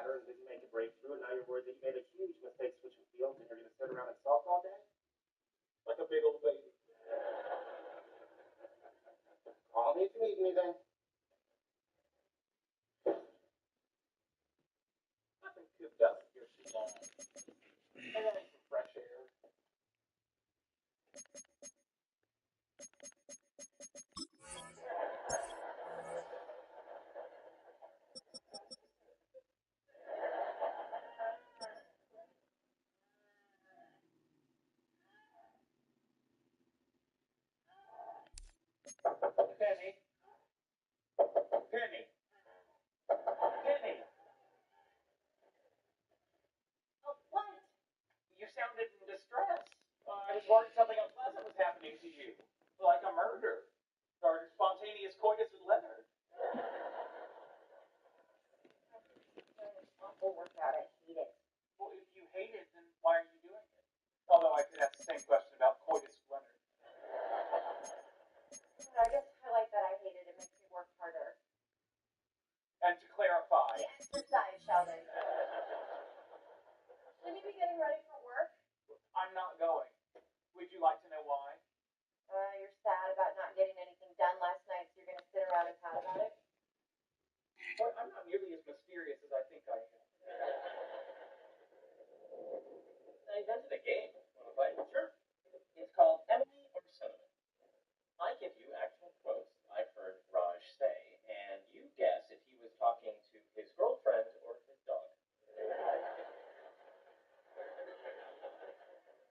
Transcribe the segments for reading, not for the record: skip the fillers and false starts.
matter and didn't make a breakthrough, and now you're worried that you made a huge mistake switching fields and you're going to sit around and sulk all day? Like a big old baby. Call me if you need me then. I've been cooped up here too long. I need some fresh air. Penny. Penny. Penny. Oh, what? You sounded in distress. I was worried something unpleasant was happening to you. Like a murder. Or spontaneous coitus with Leonard. Awful workout. I hate it. Well, if you hate it, then why are you doing it? Although I could ask the same question about coitus with Leonard. I guess I like that I hate it. It makes me work harder. And to clarify. The exercise, Sheldon. Shouldn't you be getting ready for work? I'm not going. Would you like to know why? You're sad about not getting anything done last night, so you're going to sit around and pout about it? Well, I'm not nearly as mysterious as I think I am. I invented a game. Want to play? Sure. It's called Emily or Cinnamon. I give you actual quotes I've heard Raj say, and you guess if he was talking to his girlfriend or his dog.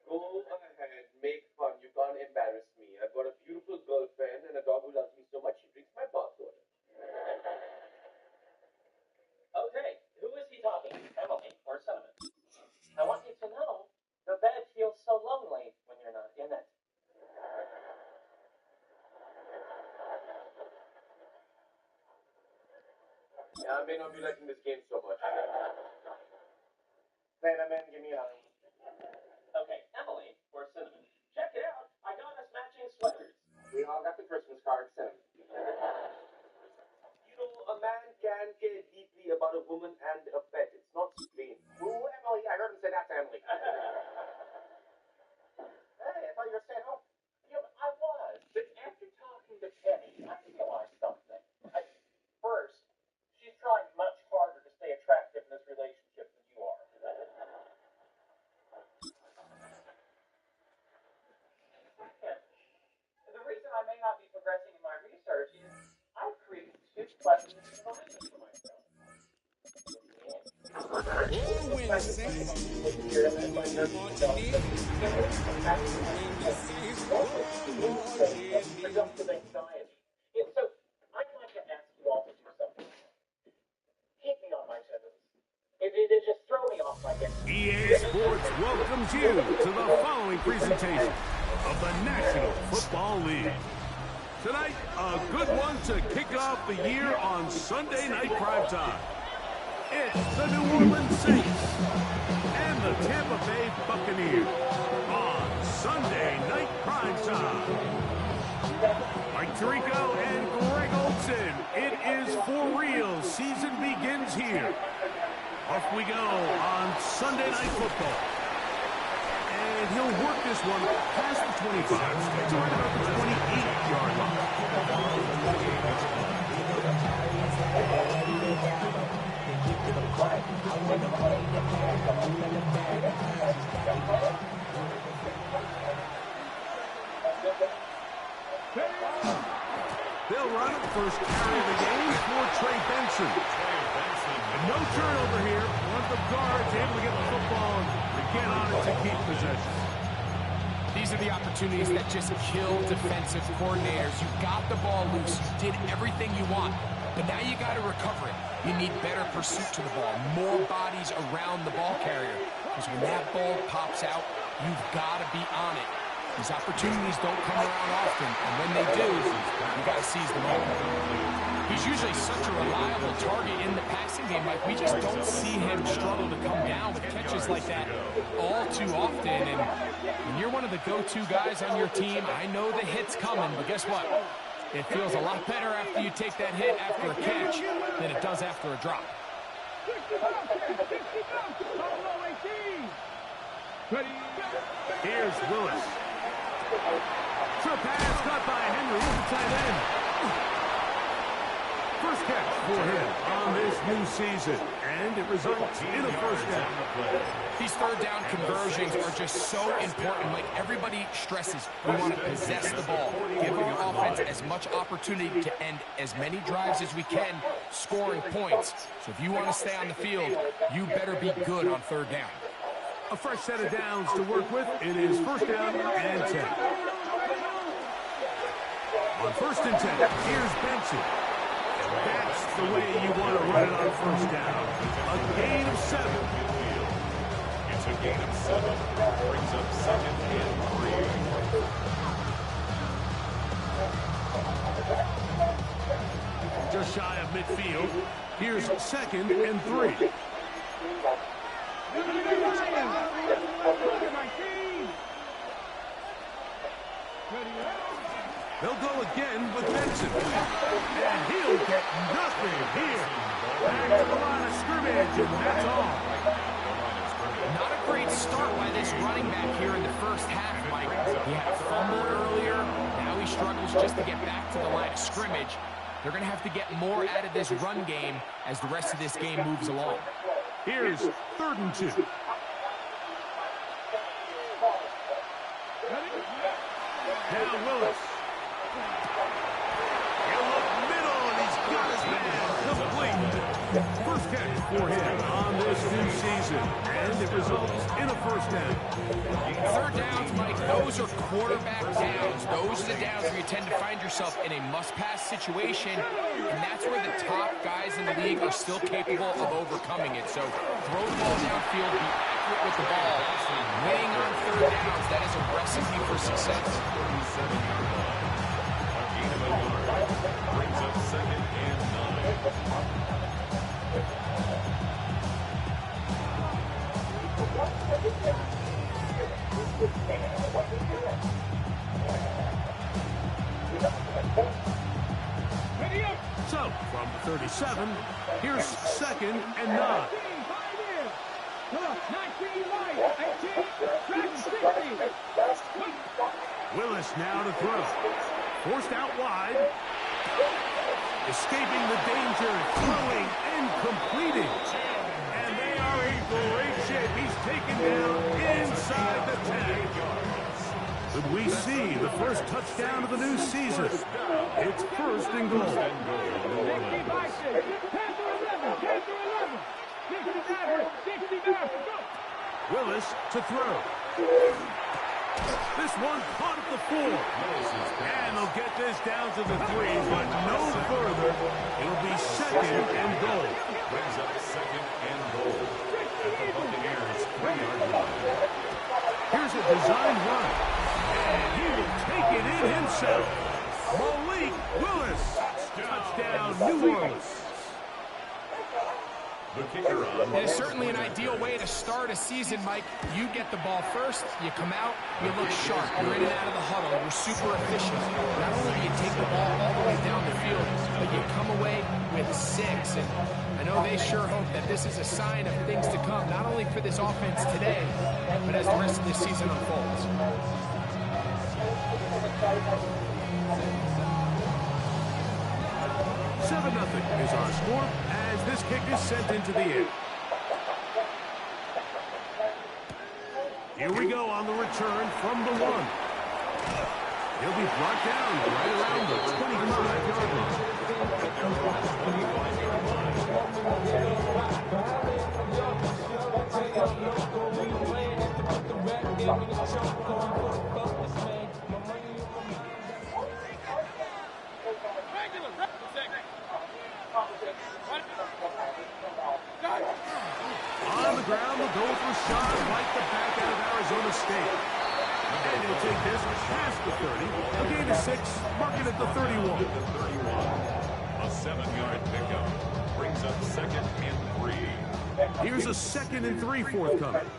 Go ahead, make fun. You can't embarrass me. I've got a beautiful girlfriend and a dog who loves me so much she drinks my bath water. Okay, who is he talking to, Emily or Cinnamon? I want you to know the bed feels so lonely when you're not in it. Yeah, I may not be liking this game so much. Cinnamon, give me a hug. Okay, Emily or Cinnamon, check it out. I got us matching sweaters. We all got the Christmas card, Cinnamon. You know, a man can care deeply about a woman and a pet. It's not strange. Ooh, Emily, I heard him say that to Emily. Hey, I thought you were staying home. Yeah, I was. But after talking to Penny, I realized something. First, she's trying much harder to stay attractive in this relationship than you are. Second, the reason I may not be progressing in my research is I've created 2 pleasant environments for myself. Productive anxiety. Yeah, so I'd like to ask you all to do something. Hit me on my toes. It just throw me off my game. EA Sports welcomes you to the following presentation of the National Football League. Tonight, a good one to kick off the year on Sunday night primetime. It's the New Orleans Saints and the Tampa Bay Buccaneers on Sunday night primetime. Mike Tirico and Greg Olson, it is for real. Season begins here. Off we go on Sunday Night Football. And he'll work this one past the 25 to right about the 28-yard line. They'll run it first carry of the game for Trey Benson. And no turnover here. One of the guards able to get the football and get on it to keep possession. These are the opportunities that just kill defensive coordinators. You got the ball loose. You did everything you want. But now you got to recover it. You need better pursuit to the ball. More bodies around the ball carrier. Because when that ball pops out, you've got to be on it. These opportunities don't come around often. And when they do, you got to seize the moment. He's usually such a reliable target in the passing game. Like, we just don't see him struggle to come down with catches like that all too often. And when you're one of the go-to guys on your team, I know the hit's coming, but guess what? It feels a lot better after you take that hit after a catch than it does after a drop. Here's Willis. Trip pass caught by Henry, the tight end. First catch for him on this new season, and it results in a first down. These third down conversions are just so important. Like everybody stresses, we want to possess the ball, give our offense as much opportunity to end as many drives as we can, scoring points. So if you want to stay on the field, you better be good on third down. A fresh set of downs to work with. It is first down and 10. On first and 10, here's Benson. That's the way you want to run it on first down. A gain of 7. It's a gain of 7. Brings up second and 3. Just shy of midfield. Here's second and 3. They'll go again with Benson. And he'll get nothing here. Back to the line of scrimmage, and that's all. Not a great start by this running back here in the first half, Mike. He had a fumble earlier. Now he struggles just to get back to the line of scrimmage. They're going to have to get more out of this run game as the rest of this game moves along. Here's third and 2. Now Willis. He'll look middle, and he's got his man complete. First catch for him on this new season, and it results in a first down. Third downs, Mike, those are quarterback downs. Those are the downs where you tend to find yourself in a must-pass situation, and that's where the top guys in the league are still capable of overcoming it. So throw the ball downfield, be accurate with the ball. Winning on third downs, that is a recipe for success. Brings up second and 9. So, from the 37, here's second and 9. Willis now to throw. Forced out wide. Escaping the danger, throwing and completing. And they are in great shape. He's taken down inside the 10. Could we see the first touchdown of the new season? It's first and goal. Willis to throw. This one caught at the 4. And they'll get this down to the 3, but no further. It'll be second and goal. Brings up second and goal. At the Buccaneers' 3-yard line. Here's a design run. And he will take it in himself. Malik Willis. Touchdown, New Orleans. The kicker on. It is certainly an ideal way to start a season, Mike. You get the ball first, you come out, you look sharp, you're in and out of the huddle, you're super efficient. Not only do you take the ball all the way down the field, but you come away with 6. And I know they sure hope that this is a sign of things to come, not only for this offense today, but as the rest of this season unfolds. 7-0 is our score as this kick is sent into the air. Here we go on the return from the 1. He'll be brought down right around the 25-yard On the ground, the goal for Sean White, the back out of Arizona State. And he'll take this past the 30. A gain of 6, marking at the 31. A 7-yard pickup. Brings up second and 3. Here's a second and 3 forthcoming.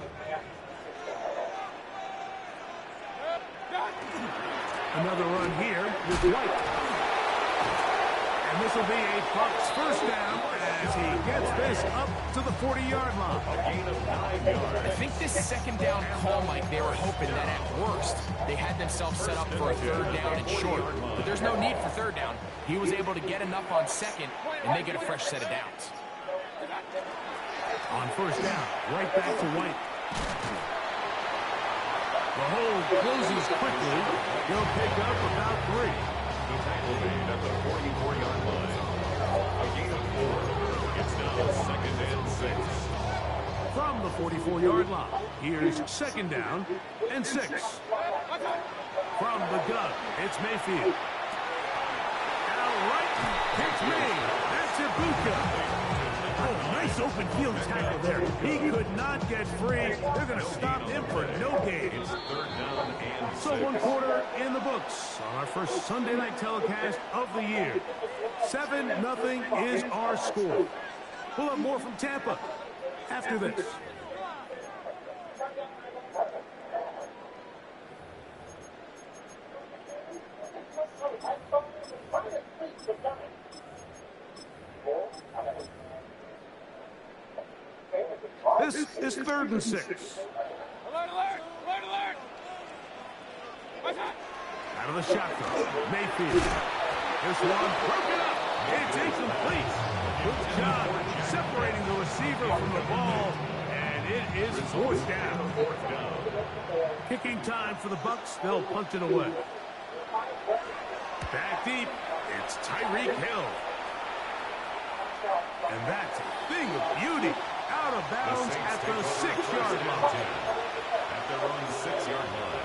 Another run here with White. And this will be a Bucs first down as he gets this up to the 40-yard line. A gain of 9 yards. I think this second down call, Mike, they were hoping that at worst they had themselves set up for a third down and short. But there's no need for third down. He was able to get enough on second, and they get a fresh set of downs. On first down, right back to White. The hold closes quickly. He'll pick up about 3. The tackle made at the 44-yard line. A gain of 4. It's now second and 6. From the 44-yard line, here's second down and 6. From the gun, it's Mayfield. Out right, pitch made. That's Ibuka. Oh, nice open field tackle there. He could not get free. They're going to stop him for no gain. It's third down and 6. So 1 quarter in the books on our first Sunday night telecast of the year. 7-0 is our score. We'll have more from Tampa after this. This is 3rd and 6. Alert, alert! Alert, alert! Out of the shotgun, Mayfield. This one broken up. It's incomplete. Good job separating the receiver from the ball, and it is 4th down. Kicking time for the Bucs. They'll punt it away. Back deep, it's Tyreek Hill. And that's a thing of beauty. Out of bounds at the 6-yard line. At their own 6-yard line.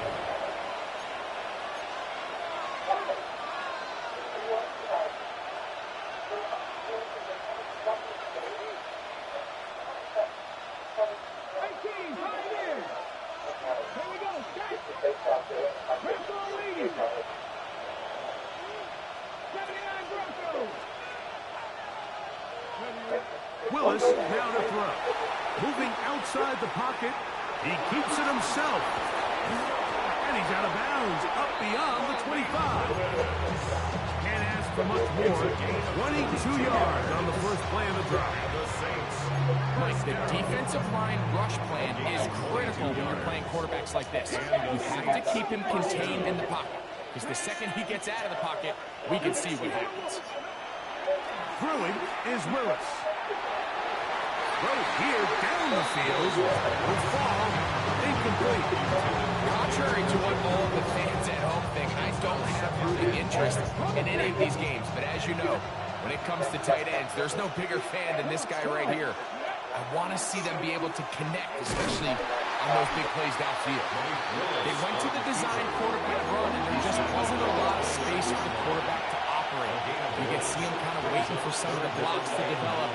Willis now to throw. Moving outside the pocket. He keeps it himself. And he's out of bounds. Up beyond the 25. Can't ask for much more. 22 yards on the first play of the drive. The Saints. Mike, the defensive line rush plan is critical when you're playing quarterbacks like this. You have to keep him contained in the pocket, because the second he gets out of the pocket, we can see what happens. Throwing is Willis. Throw here down the field. Will fall incomplete. Contrary to what all of the fans at home think, I don't have rooting interest in any of these games. But as you know, when it comes to tight ends, there's no bigger fan than this guy right here. I want to see them be able to connect, especially on those big plays downfield. They went to the design quarterback run, and there just wasn't a lot of space for the quarterback to operate. You can see him kind of waiting for some of the blocks to develop.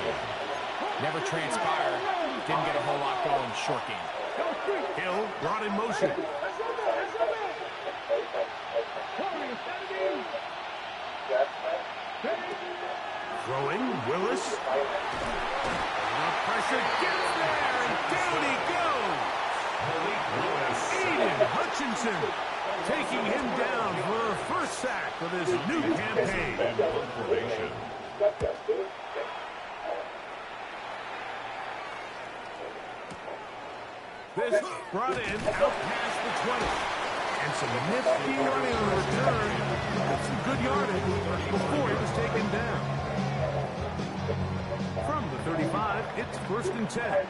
Never transpired. Didn't get a whole lot going short game. Hill brought in motion. Throwing, Willis. The pressure gets there, and down he goes. Aiden Hutchinson taking him down for her first sack of his new campaign. This brought in out past the 20. And some nifty running on the return. With some good yardage before he was taken down. From the 35, it's 1st and 10.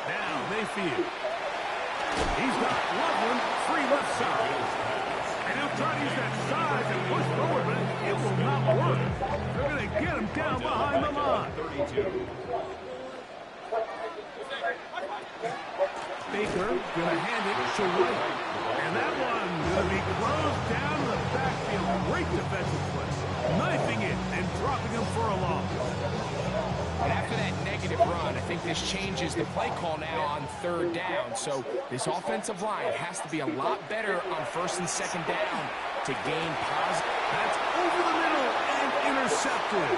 Now Mayfield. He's got Loveland free left side. And he'll try to use that size and push forward, but it will not work. They're going to get him down behind the line. 32. Baker going to hand it to White. And that one going to be closed down in the backfield. Great defensive play. Knifing it and dropping him for a loss. And after that negative run, I think this changes the play call now on 3rd down. So this offensive line has to be a lot better on 1st and 2nd down to gain positive. That's over the middle and intercepted.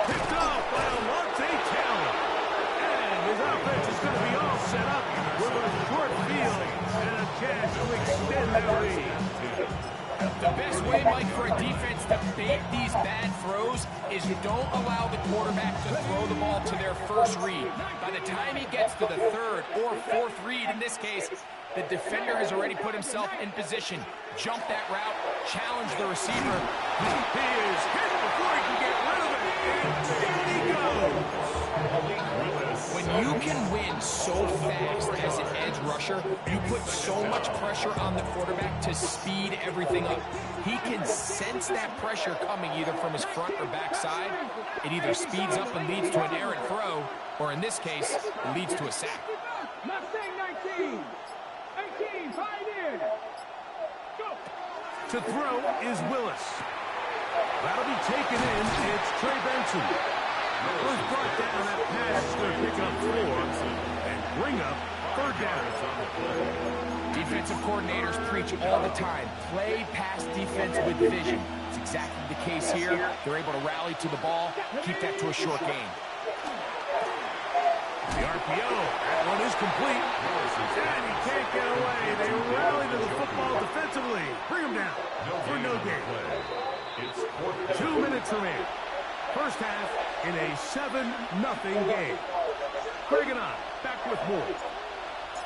Picked off by Alontae Taylor. And his offense is going to be all set up with a short field And a chance to extend their lead. The best way, Mike, for a defense to bait these bad throws is don't allow the quarterback to throw the ball to their first read. By the time he gets to the third or fourth read, in this case, the defender has already put himself in position. Jump that route, challenge the receiver. He is hit before he can get rid of it. And down he goes. When you can win so fast as an edge rusher, you put so much pressure on the quarterback to speed everything up. He can sense that pressure coming either from his front or back side. It either speeds up and leads to an errant throw, or in this case, it leads to a sack. Mustang 19. 18, 5 in. Go. To throw is Willis. That'll be taken in. It's Trey Benson. Was brought down. That pass is going to pick up 4 and bring up third down. Defensive coordinators preach all the time. Play pass defense with vision. It's exactly the case here. They're able to rally to the ball, keep that to a short game. The RPO. That one is complete. And he can't get away. They rally to the football defensively. Bring him down for no gain. 2 minutes remaining. First half in a 7-0 game. Craig and I back with more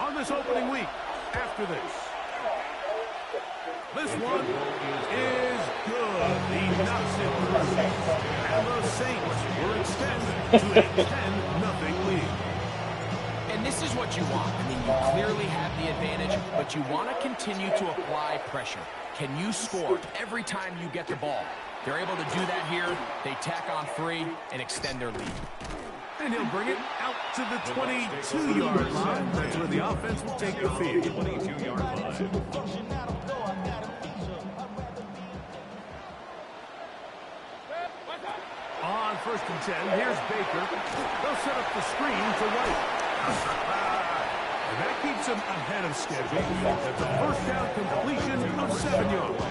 on this opening week after this. This one is good. He knocks it through. And the Saints will extend to a 10-0 lead. And this is what you want. I mean, you clearly have the advantage, but you want to continue to apply pressure. Can you score every time you get the ball? They're able to do that here. They tack on 3 and extend their lead. And he'll bring it out to the 22-yard line. That's where the offense will take the field. 22-yard line. On 1st and 10, here's Baker. They'll set up the screen to White. And that keeps him ahead of schedule. That's a first down completion of 7 yards.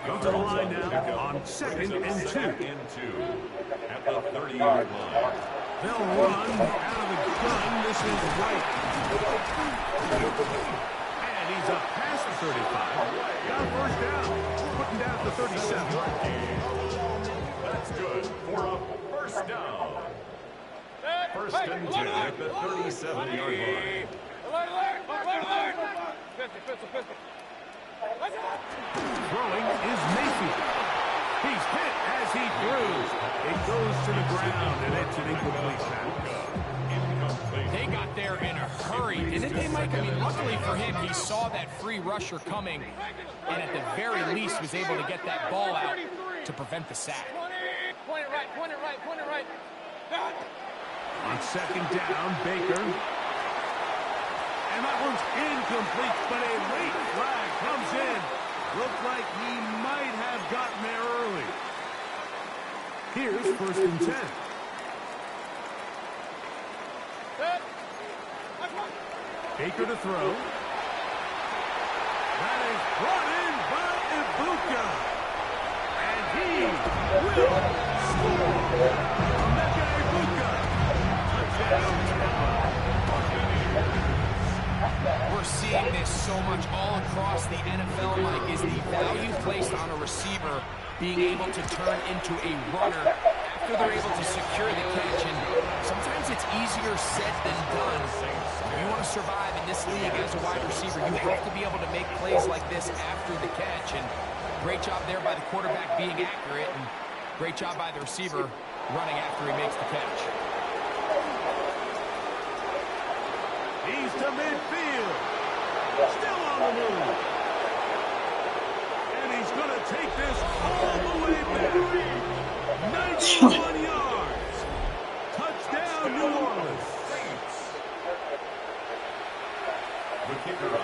Go to the line now on 2nd and 2. At the 30-yard line. They'll run out of the gun. This is White. And he's up past the 35. Got first down. Putting down at the 37. That's good for a first down. First and 10 at the 37-yard line. Alert. Pistol. Throwing is Mayfield. He's hit as he throws. It goes to the ground, and it's an incomplete pass. They got there in a hurry, didn't they, Mike? I mean, luckily for him, he saw that free rusher coming, and at the very least was able to get that ball out to prevent the sack. Point it right. On 2nd down, Baker. And that one's incomplete, but a late flag comes in. Looked like he might have gotten there early. Here's 1st and 10. Baker to throw. That is brought in by Ibuka. And he will score. Emeka Ibuka. Touchdown. We're seeing this so much all across the NFL, Mike, is the value placed on a receiver being able to turn into a runner after they're able to secure the catch. And sometimes it's easier said than done. If you want to survive in this league as a wide receiver, you have to be able to make plays like this after the catch. And great job there by the quarterback being accurate, and great job by the receiver running after he makes the catch. He's to midfield. Still on the move. And he's going to take this all the way back. 91 yards. Touchdown, New Orleans.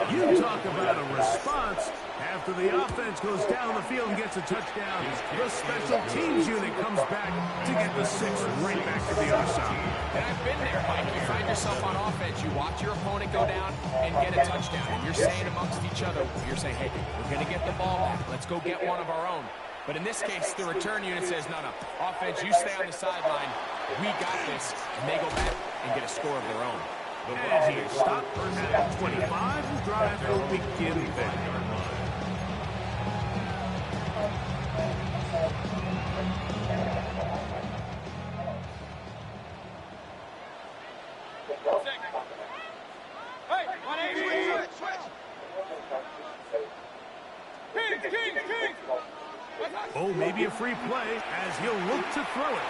You talk about a response. After the offense goes down the field and gets a touchdown, the special teams unit comes back to get the 6 right back to the other side. And I've been there, Mike. You find yourself on offense, you watch your opponent go down and get a touchdown, and you're saying amongst each other, you're saying, hey, we're going to get the ball back. Let's go get one of our own. But in this case, the return unit says, no. Offense, you stay on the sideline. We got this. And they go back and get a score of their own. And he stopped at 25. The drive will begin there. Hey, 180. King. Oh, maybe a free play as he'll look to throw it.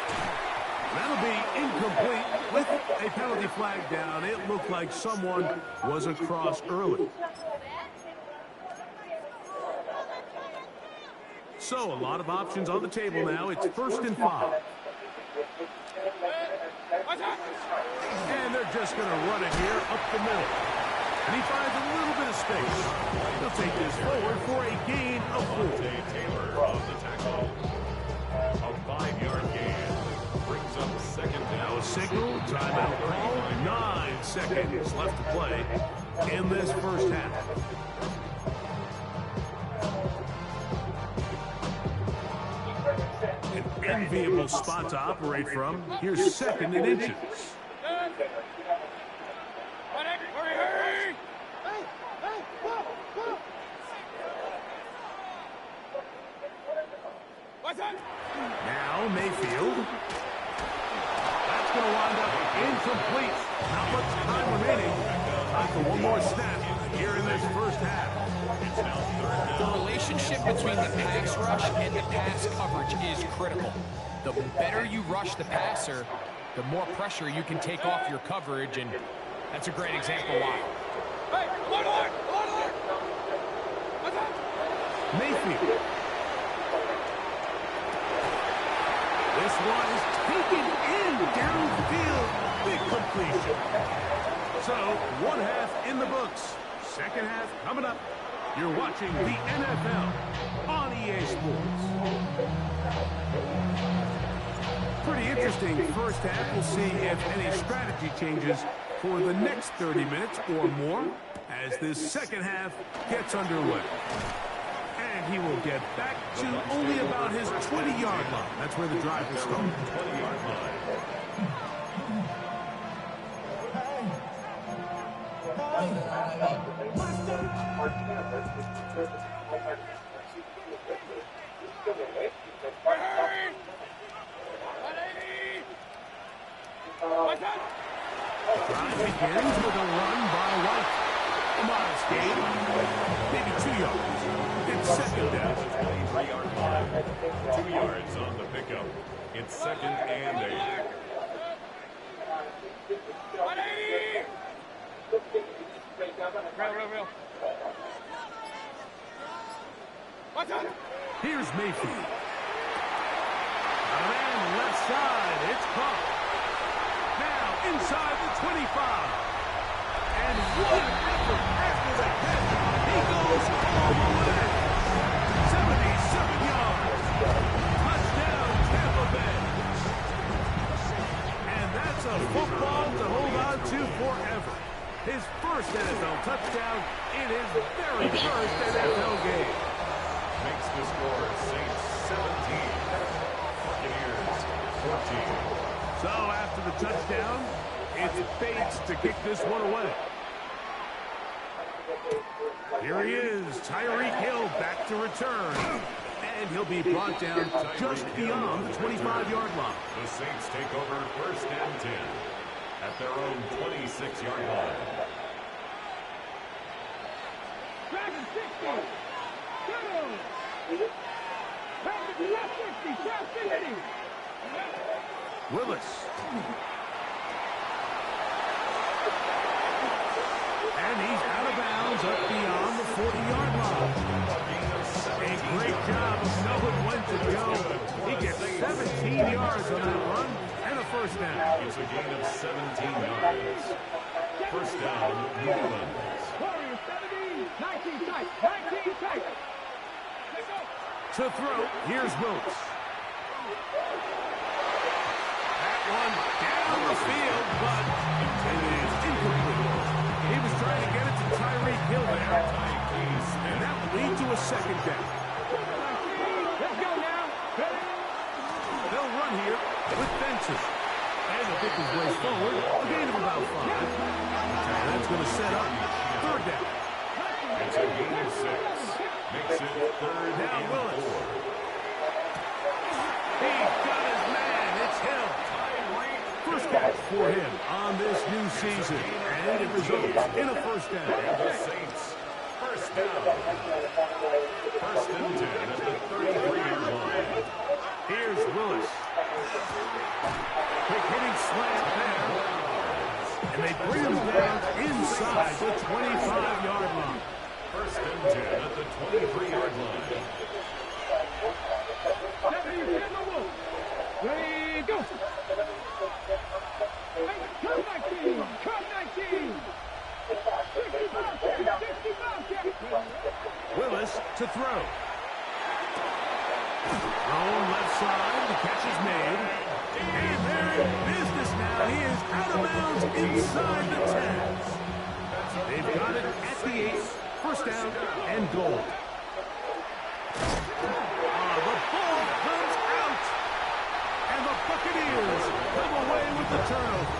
That'll be incomplete with a penalty flag down. It looked like someone was across early. So a lot of options on the table now. It's 1st and 5. And they're just going to run it here up the middle. And he finds a little bit of space. He'll take this forward for a gain of 4. Taylor on the tackle. A 5-yard gain. Brings up 2nd down. Now a signal, timeout call. 9 seconds left to play in this first half. An enviable spot to operate from. Here's 2nd and inches. Now Mayfield. That's going to wind up incomplete. Not much time remaining. Time for one more snap here in this first half. It's now 3rd down. The relationship between the pass rush and the pass coverage is critical. The better you rush the passer, the more pressure you can take off your coverage, and that's a great example why. Hey, alert! Mayfield. This one is taken in downfield. Big completion. So, 1 half in the books. 2nd half coming up. You're watching the NFL on EA Sports. Pretty interesting first half. We'll see if any strategy changes for the next 30 minutes or more as this second half gets underway. And he will get back to only about his 20-yard line. That's where the drive will start. 20-yard line. Drive begins with a run by White. A modest gain, maybe 2 yards. It's 2nd down. 23-yard line. 2 yards on the pickup. It's 2nd and 8. Real. Here's Mayfield. And left side, it's caught. Now inside the 25. And what an effort after the catch. He goes all the way. 77 yards. Touchdown, Tampa Bay. And that's a football to hold on to forever. His first NFL touchdown in his very first NFL game. Makes the score Saints 17. Buccaneers 14. So after the touchdown, it's Bates to kick this one away. Here he is, Tyreek Hill back to return. And he'll be brought down just beyond the 25-yard line. The Saints take over 1st and 10 at their own 26-yard line. Dragon 60. Go. Left 50. South 50. Willis. And he's out of bounds up beyond the 40-yard line. A great job of knowing when to go. He gets 17 yards on that run and a first down. It's a gain of 17 yards. First down, New Orleans. Warriors 17. 19 tight. 19 tight. Let's go. To throw, here's Willis. That one down the field, but it is incomplete. He was trying to get it to Tyreek Hill there. And that will lead to a 2nd down. Let's go now. They'll run here with Benson. A And the kick is raced forward. A gain of about 5. And that's going to set up third down. It's a gain of 6. Makes it third Now and Willis. 4. He got his man. It's Hill. First catch for him on this new season. And it results in a first down. And the Saints, first down. First and 10 at the 33-yard line. Here's Willis. Quick hitting slant there. And they bring him down inside the 25-yard line. First and 10 at the 23-yard line. Ready, go. Come 19, come 19. 65. Willis to throw. Thrown left side. The catch is made. And they're in business now. He is out of bounds inside the 10. They've got it at the 8. First down and goal. The ball comes out. And the Buccaneers come away with the turnover.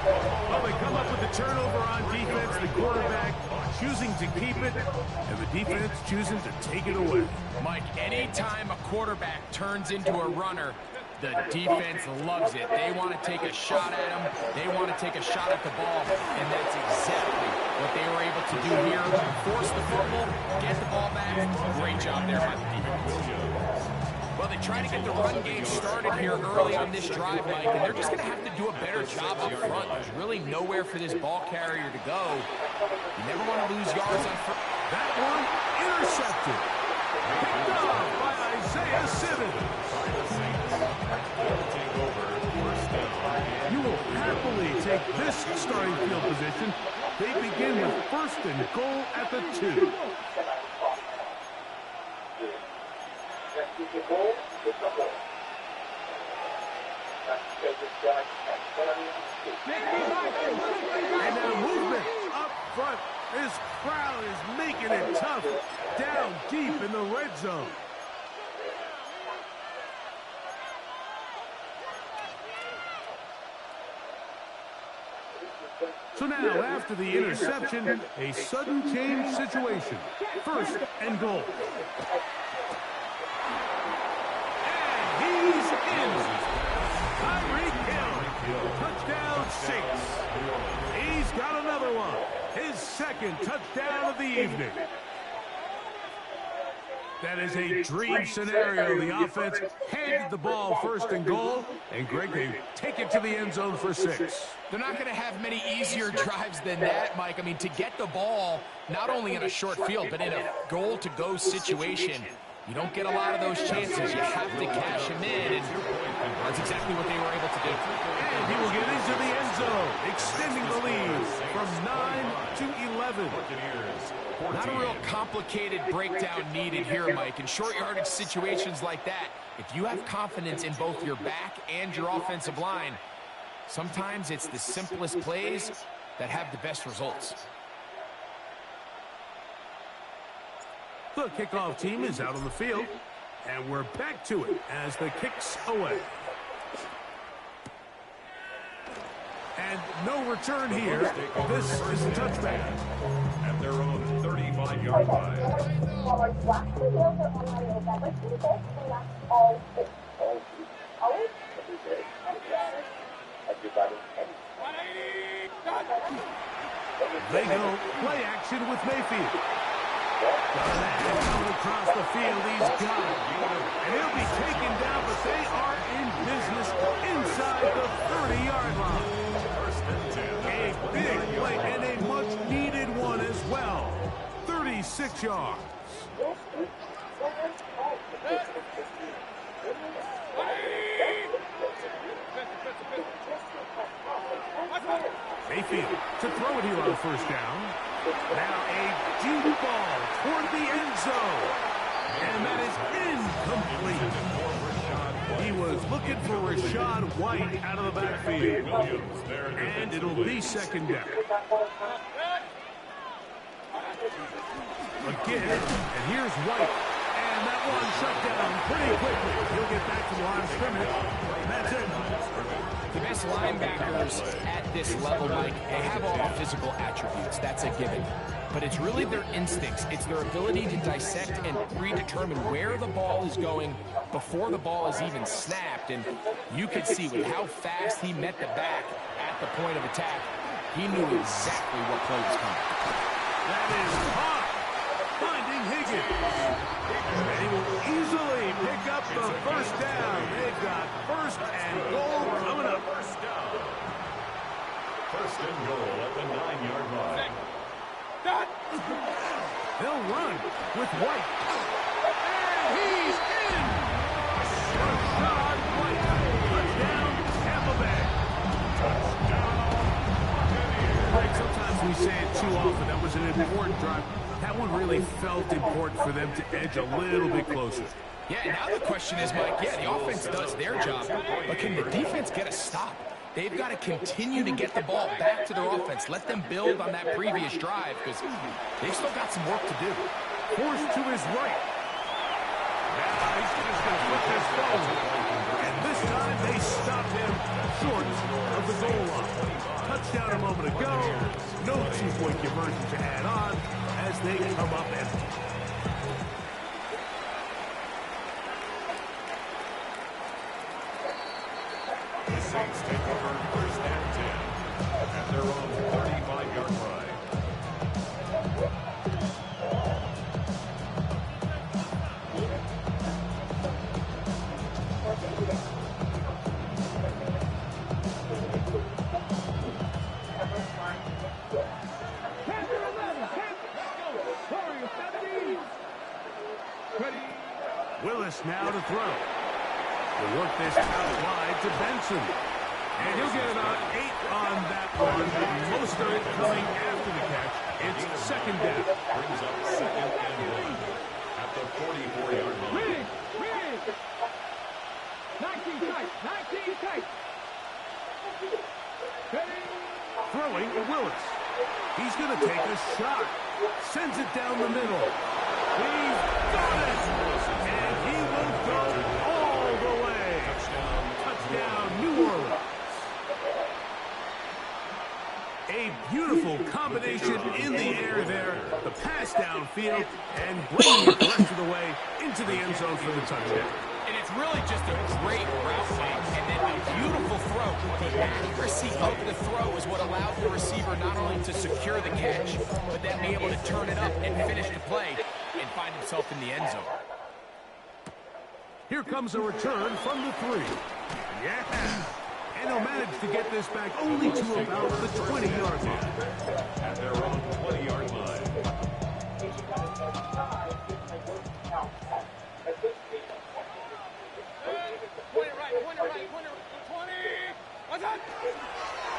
Well, they come up with the turnover on defense. The quarterback choosing to keep it, and the defense choosing to take it away. Mike, anytime a quarterback turns into a runner, the defense loves it. They want to take a shot at him. They want to take a shot at the ball, and that's exactly what they were able to do here. Force the fumble, get the ball back. Great job there by the defense. Well, they try to get the run game started here early on this drive, Mike, and they're just going to have to do a better job up front. There's really nowhere for this ball carrier to go. You never want to lose yards on first. That one intercepted. Picked off by Isaiah Simmons. You will happily take this starting field position. They begin with first and goal at the 2. And now movement up front. This crowd is making it tough down deep in the red zone. So now, after the interception, a sudden change situation. First and goal. And he's in. Tyreek Hill. Touchdown 6. He's got another one. His second touchdown of the evening. That is a dream scenario. The offense handed the ball first and goal. And Greg, they take it to the end zone for 6. They're not going to have many easier drives than that, Mike. I mean, to get the ball, not only in a short field, but in a goal-to-go situation, you don't get a lot of those chances. You have to cash them in, and that's exactly what they were able to do. And he will get into the end zone, extending the lead from 9 to 11. Not a real complicated breakdown needed here, Mike. In short yardage situations like that, if you have confidence in both your back and your offensive line, sometimes it's the simplest plays that have the best results. The kickoff team is out on the field, and we're back to it as the kick's away. And no return here. This is a touchback. At their own 35-yard line. They go play action with Mayfield. Coming across the field, he's got it. And he'll be taken down, but they are in business inside the 30-yard line. A big play and a much-needed one as well. 36 yards. Mayfield to throw it here on first down. Now a deep ball toward the end zone. And that is incomplete. He was looking for Rashad White out of the backfield. And it'll be second down. Again, and here's White. And that one shut down pretty quickly. He'll get back to the line of scrimmage. That's it. The best Bucs linebackers at this level, Mike, they have all the physical attributes. That's a given. But it's really their instincts. It's their ability to dissect and predetermine where the ball is going before the ball is even snapped. And you could see with how fast he met the back at the point of attack, he knew exactly what play was coming. That is hot. Finding Higgins. And he will easily pick up the first down. They've got first and goal coming up. First down. First and goal at the 9-yard line. They'll run with White. And he's in. Rashad White. Touchdown, Tampa Bay. Right, sometimes we say it too often. That was an important drive. That one really felt important for them to edge a little bit closer. Yeah, now the question is, Mike, yeah, the offense does their job, but can the defense get a stop? They've got to continue to get the ball back to their offense. Let them build on that previous drive because they've still got some work to do. Forced to his right. Now he's just going to flip his phone. And this time they stop him short of the goal line. Touchdown a moment ago. No two-point conversion to add on as they come up empty. The Saints take over first and 10 at their own 35-yard line. Willis now to throw. We'll work this out wide to Benson. And he'll get about 8 on that one, most of it coming after the catch. It's second down. Brings up second and 1 at the 44-yard line. 19 tight, 19 tight. Throwing Willis. He's going to take a shot. Sends it down the middle. He's got it. And he will go all the way. Touchdown, New Orleans. A beautiful combination in the air there. The pass downfield and bringing it the rest of the way into the end zone for the touchdown. And it's really just a great route fake and then a beautiful throw. The accuracy of the throw is what allowed the receiver not only to secure the catch, but then be able to turn it up and finish the play and find himself in the end zone. Here comes a return from the 3. Yeah. And he'll manage to get this back only to about the 20-yard line. At their own 20-yard line.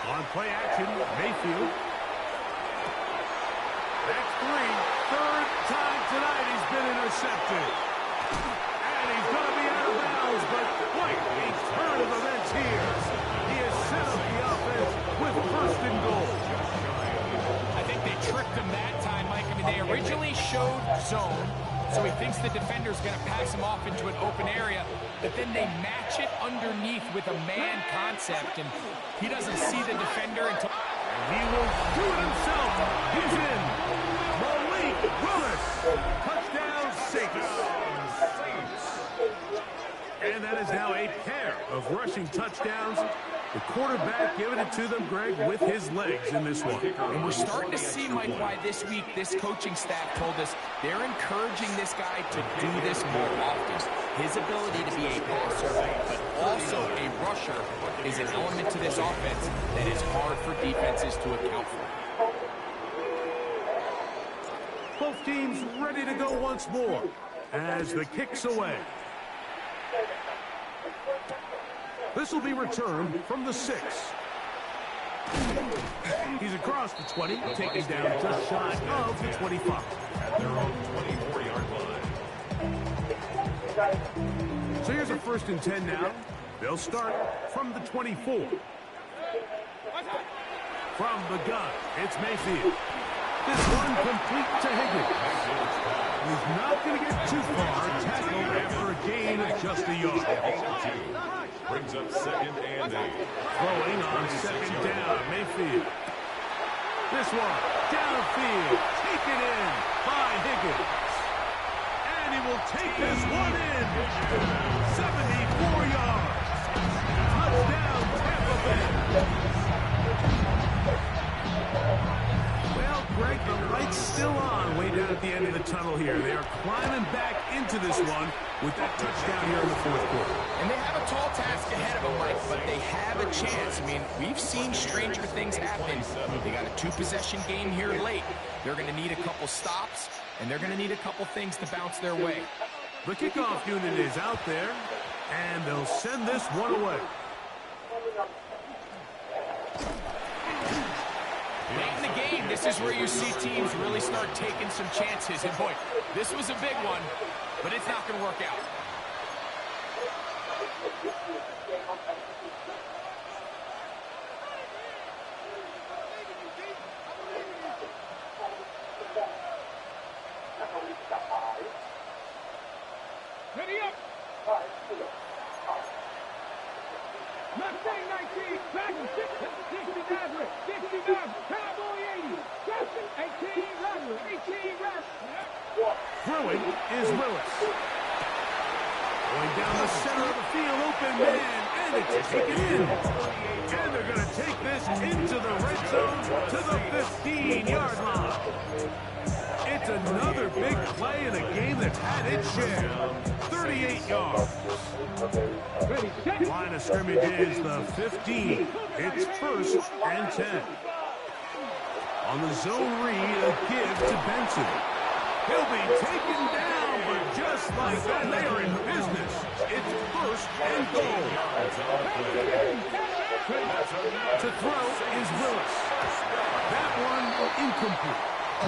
On play action, Mayfield. That's 3. Third time tonight he's been intercepted. And he's going to be out of bounds, but quite a turn of events here. He has set up the offense with first and goal. I think they tricked him that time, Mike. I mean, they originally showed zone, so he thinks the defender's going to pass him off into an open area, but then they match it underneath with a man concept, and he doesn't see the defender until... And he will do it himself. He's in. Malik Willis. Touchdown, Saints. And that is now a pair of rushing touchdowns. The quarterback giving it to them, Greg, with his legs in this one. And we're starting to see, Mike, why this week this coaching staff told us they're encouraging this guy to do this more often. His ability to be a passer, but also a rusher, is an element to this offense that is hard for defenses to account for. Both teams ready to go once more as the kick's away. This will be returned from the 6. He's across the 20, taken down just shy of the 25. At their own 24-yard line. So here's a first and 10 now. They'll start from the 24. From the gun, it's Mayfield. This one complete to Higgins. He's not going to get too far. Tackled after a gain of just a yard. Brings up 2nd and 8. Throwing on 2nd down, Mayfield. This one, downfield, taken in by Higgins. And he will take this one in. 74 yards. Touchdown, Tampa Bay. Well, Greg, the light's still on way down at the end of the tunnel here. They are climbing back into this one with that touchdown here in the 4th quarter. And they have a tall task ahead of them, Mike, but they have a chance. I mean, we've seen stranger things happen. They got a 2-possession game here late. They're going to need a couple stops, and they're going to need a couple things to bounce their way. The kickoff unit is out there, and they'll send this one away. Late in the game, this is where you see teams really start taking some chances. And boy, this was a big one, but it's not going to work out. Ready up. Mustang 19, back 60 Maverick, 60 Maverick, Cowboy 80, Justin 18, Rattler, 18 Rattler. Throwing is Willis. Going down the center of the field, open man, and it's taken in. And they're going to take this into the red zone to the 15-yard line. It's another big play in a game that's had its share. 38 yards. Line of scrimmage is the 15. It's 1st and 10. On the zone read, a give to Benson. He'll be taken down, but just like that, they are in business. It's 1st and goal. To throw is Willis. That one incomplete. A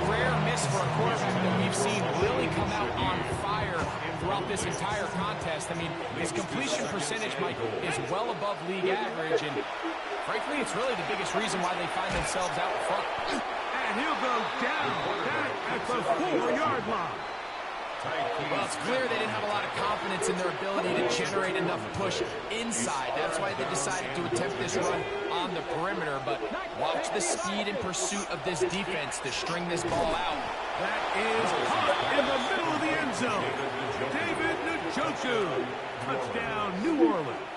rare miss for a quarterback that we've seen really come out on fire throughout this entire contest. I mean, his completion percentage, Mike, is well above league average, and frankly, it's really the biggest reason why they find themselves out front. And he'll go down back at the 4-yard line. Well, it's clear they didn't have a lot of confidence in their ability to generate enough push inside. That's why they decided to attempt this run on the perimeter. But watch the speed and pursuit of this defense to string this ball out. That is hot in the middle of the end zone. David Njoku. Touchdown, New Orleans.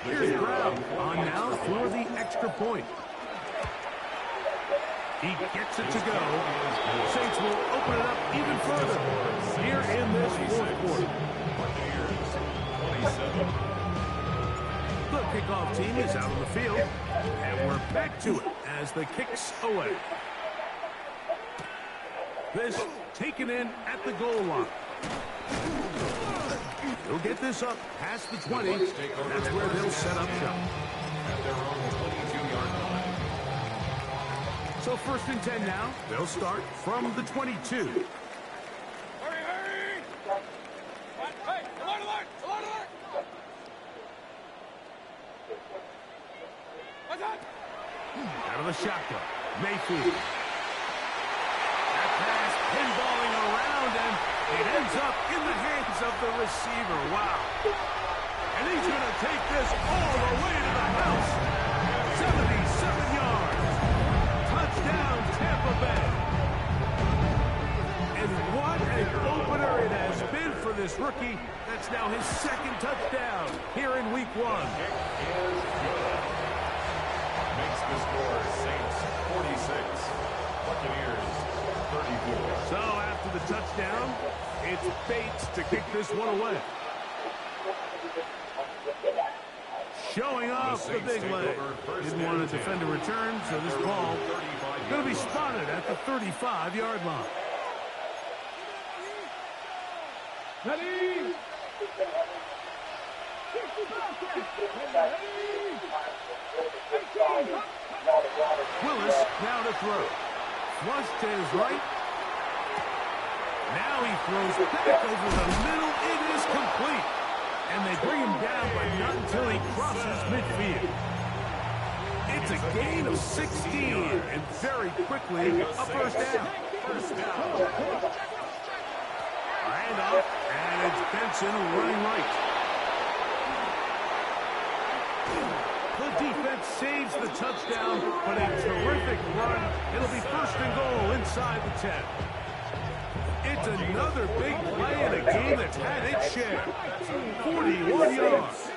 Here's Brown on now for the extra point. He gets it to go. Saints will open it up even further here in this 4th quarter. The kickoff team is out on the field, and we're back to it as the kick's away. This taken in at the goal line. He'll get this up past the 20. That's where they'll set up shop. At their own 22-yard line. So 1st and 10 now. They'll start from the 22. Hurry, hurry! Hey, alert, alert, alert, alert! What's up? Out of the shotgun. Mayfield. That pass pinballing around, and it ends up in the hands of the receiver. Wow. And he's going to take this all the way to the house. 77 yards. Touchdown, Tampa Bay. And what an opener it has been for this rookie. That's now his 2nd touchdown here in week 1. Makes the score Saints 46, Buccaneers 34. So after the touchdown, it's Bates to kick this one away. Showing off the big leg. Didn't want to defend a return, so this ball going to be spotted at the 35-yard line. Ready? Willis now to throw. Flush to his right. Now he throws back over the middle. It is complete. And they bring him down, but not until he crosses midfield. It's It's a gain of 16, and very quickly, a first down. Handoff, and it's Benson running right. The defense saves the touchdown, but a terrific run. It'll be first and goal inside the 10. It's another big play in a game that's had its share. 41 yards.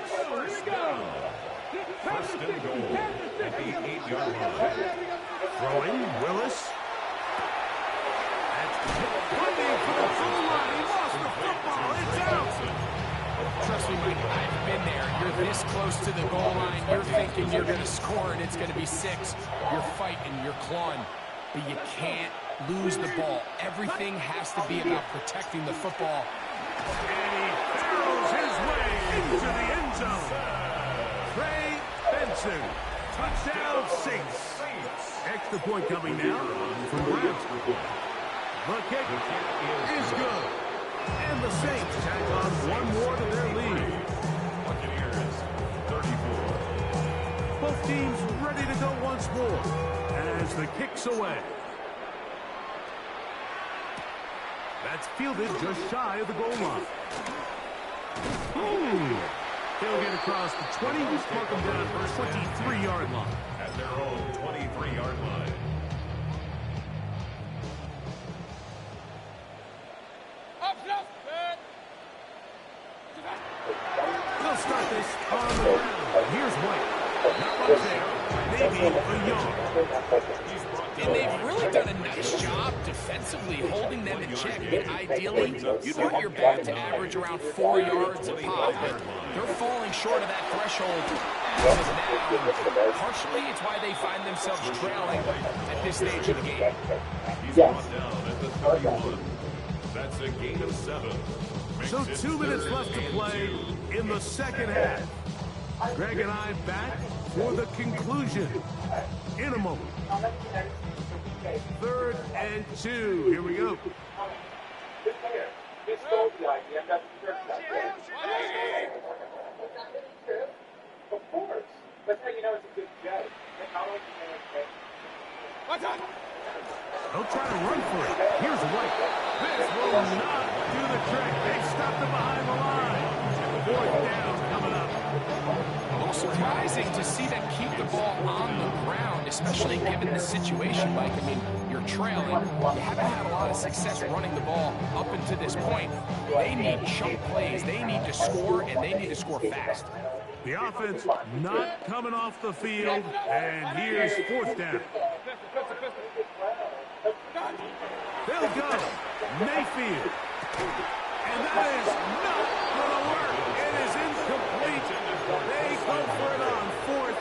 First and goal at the 8-yard line. Throwing, Willis. That's running for the goal line. He lost the football. It's out. Trust me, Mike, I've been there. You're this close to the goal line. You're thinking you're going to score and it's going to be 6. You're fighting, you're clawing, but you can't lose the ball. Everything has to be about protecting the football. And he barrels his way into the end zone. Trey Benson, touchdown 6. Extra point coming now from Browns. The kick is good. And the Saints tack on one more to their lead. Buccaneers, 34. Both teams ready to go once more as the kick's away. That's fielded just shy of the goal line. He'll get across the 20, mark him down for a 23-yard line. At their own 23-yard line. They'll start this on the ground. Here's White. Not much there. Maybe a yard. And they've really done a nice job defensively holding them in check. I mean, ideally, you'd want your back to average around 4 yards a pop, but they're falling short of that threshold as of now. Partially, it's why they find themselves trailing at this stage of the game. He's brought down at the 31. That's a gain of 7. So 2 minutes left to play in the second half. Greg and I back for the conclusion in a moment. 3rd and 2. Here we go. Of course. That's how you know it's a good joke. They'll try to run for it. Here's White. This will not do the trick. They've stopped it behind the line. 4th down coming up. A little surprising to see them keep the ball on the ground, especially given the situation, Mike. I mean, you're trailing. You haven't had a lot of success running the ball up until this point. They need chunk plays. They need to score, and they need to score fast. The offense not coming off the field, and here's 4th down. They'll go. Mayfield. And that is not going to work. It is incomplete. They go for it on 4th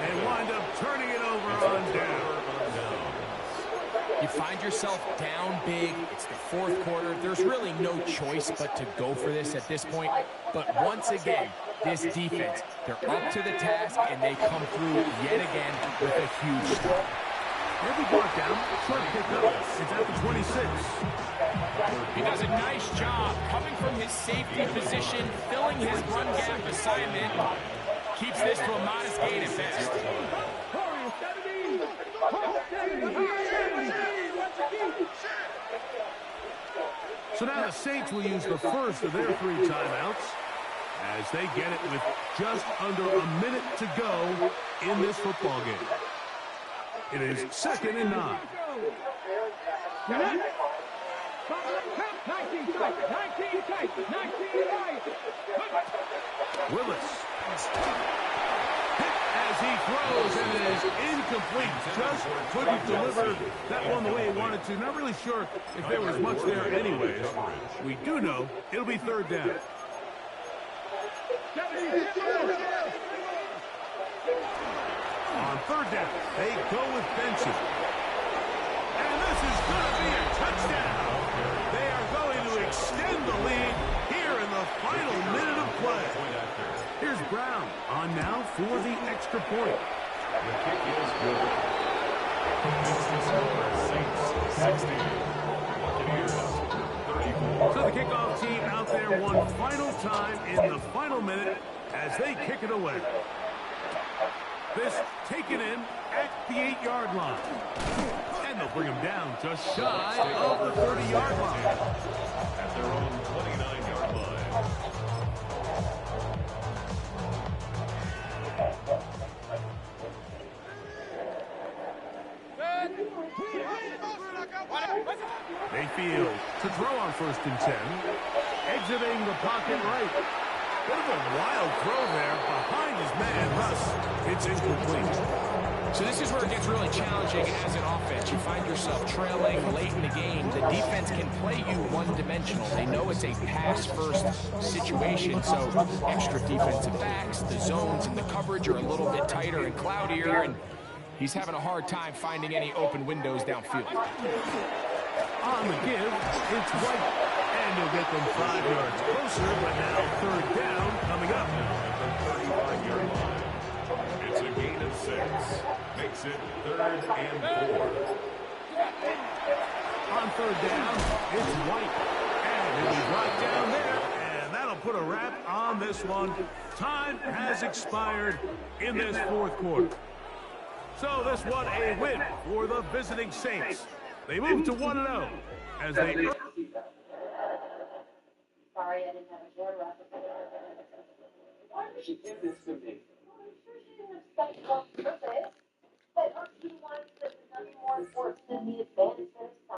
and wind up turning it over on down. You find yourself down big. It's the 4th quarter. There's really no choice but to go for this at this point. But once again, this defense, they're up to the task, and they come through yet again with a huge stop. He'll be brought down. Short pickup. It's at the 26. He does a nice job coming from his safety position, filling his run gap assignment. Keeps this to a modest gain at best. So now the Saints will use the first of their 3 timeouts as they get it with just under a minute to go in this football game. It is 2nd and 9. 19 Willis. Hit as he throws, and it is incomplete. Just couldn't deliver that one the way he wanted to. Not really sure if there was much there anyways. We do know it'll be 3rd down. On 3rd down, they go with Benson. And this is going to be a touchdown. They are going to extend the lead here in the final minute of play. Here's Brown on now for the extra point. The kick is good. Saints 60. Buccaneers 34. So the kickoff team out there one final time in the final minute as they kick it away. This taken in at the 8-yard line. And they'll bring him down just shy of the 30-yard line. At their own 29-yard line. Mayfield to throw on 1st and 10. Exiting the pocket right. Bit of a wild throw there behind his man, Russ. It's incomplete. So this is where it gets really challenging as an offense. You find yourself trailing late in the game. The defense can play you one-dimensional. They know it's a pass-first situation, so extra defensive backs, the zones and the coverage are a little bit tighter and cloudier, and he's having a hard time finding any open windows downfield. On the give, it's White. And he'll get them 5 yards closer, but now 3rd down coming up. At the 35-yard line. It's a gain of 6. Makes it 3rd and 4. On 3rd down, it's White. And he'll be brought down there. And that'll put a wrap on this one. Time has expired in this 4th quarter. So this one a win for the visiting Saints. They move to 1-0 as they... Sorry, I didn't have a door wrap. Why would she do this to me? Well, I'm sure she didn't expect